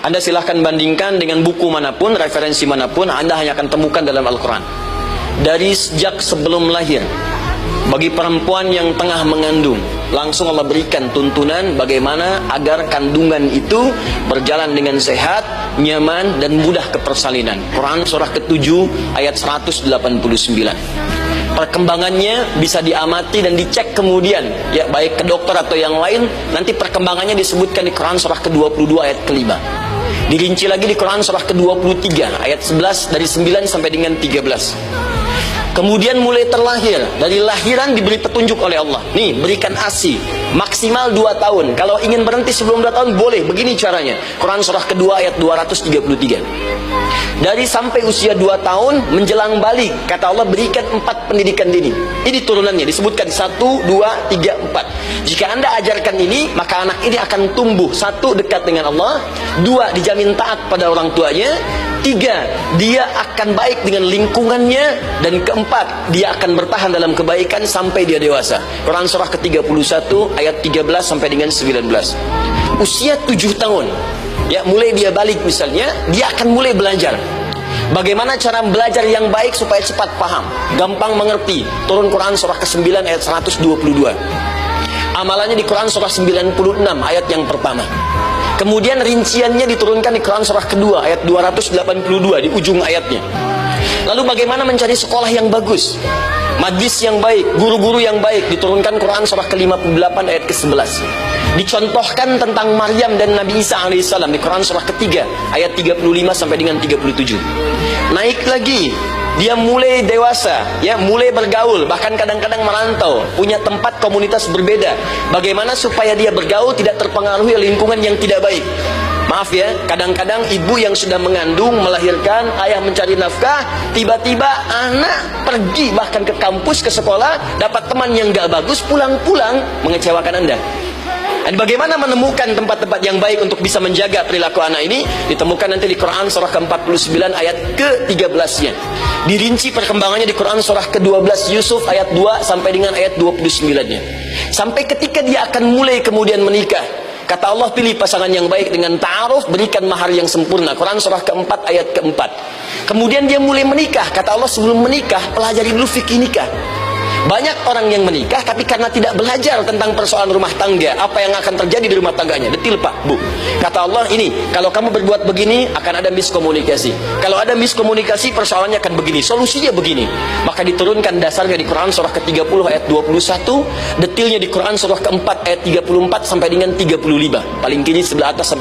Anda silahkan bandingkan dengan buku manapun, referensi manapun, Anda hanya akan temukan dalam Al-Quran. Dari sejak sebelum lahir, bagi perempuan yang tengah mengandung, langsung Allah berikan tuntunan bagaimana agar kandungan itu berjalan dengan sehat, nyaman, dan mudah kepersalinan. Quran surah ke-7 ayat 189. Perkembangannya bisa diamati dan dicek kemudian, ya, baik ke dokter atau yang lain. Nanti perkembangannya disebutkan di Quran surah ke-22 ayat ke-5. Dirinci lagi di Quran surah ke-23 ayat 11 dari 9 sampai dengan 13. Kemudian mulai terlahir, dari lahiran diberi petunjuk oleh Allah. Nih, berikan ASI maksimal 2 tahun. Kalau ingin berhenti sebelum 2 tahun boleh, begini caranya. Quran surah kedua ayat 233. Dari sampai usia 2 tahun menjelang balik, kata Allah berikan 4 pendidikan dini. Ini turunannya disebutkan 1, 2, 3, 4. Jika Anda ajarkan ini, maka anak ini akan tumbuh. 1, dekat dengan Allah. 2, dijamin taat pada orang tuanya. 3, dia akan baik dengan lingkungannya. Dan keempat, dia akan bertahan dalam kebaikan sampai dia dewasa. Quran surah ke-31 ayat 13 sampai dengan 19. Usia 7 tahun, ya, mulai dia balik misalnya, dia akan mulai belajar bagaimana cara belajar yang baik supaya cepat paham, gampang mengerti. Turun Quran surah ke-9 ayat 122. Amalannya di Quran surah 96 ayat yang pertama. Kemudian rinciannya diturunkan di Quran surah kedua ayat 282 di ujung ayatnya. Lalu bagaimana mencari sekolah yang bagus, majlis yang baik, guru-guru yang baik, diturunkan Quran surah ke-58 ayat ke-11. Dicontohkan tentang Maryam dan Nabi Isa alaihissalam di Quran surah ketiga ayat 35 sampai dengan 37. Naik lagi, dia mulai dewasa, ya, mulai bergaul, bahkan kadang-kadang merantau, punya tempat komunitas berbeda. Bagaimana supaya dia bergaul tidak terpengaruhi lingkungan yang tidak baik. Maaf ya, kadang-kadang ibu yang sudah mengandung, melahirkan, ayah mencari nafkah, tiba-tiba anak pergi bahkan ke kampus, ke sekolah, dapat teman yang gak bagus, pulang-pulang mengecewakan Anda. Dan bagaimana menemukan tempat-tempat yang baik untuk bisa menjaga perilaku anak ini? Ditemukan nanti di Quran surah ke-49 ayat ke-13-nya. Dirinci perkembangannya di Quran surah ke-12 Yusuf ayat 2 sampai dengan ayat 29-nya. Sampai ketika dia akan mulai kemudian menikah, kata Allah, pilih pasangan yang baik dengan ta'aruf, berikan mahar yang sempurna. Quran surah ke-4 ayat ke-4. Kemudian dia mulai menikah, kata Allah, sebelum menikah pelajari dulu fikih nikah. Banyak orang yang menikah tapi karena tidak belajar tentang persoalan rumah tangga, apa yang akan terjadi di rumah tangganya. Detil Pak, Bu. Kata Allah, ini kalau kamu berbuat begini akan ada miskomunikasi. Kalau ada miskomunikasi, persoalannya akan begini, solusinya begini. Maka diturunkan dasarnya di Quran surah ke-30 ayat 21, detilnya di Quran surah ke-4 ayat 34 sampai dengan 35. Paling kiri sebelah atas sampai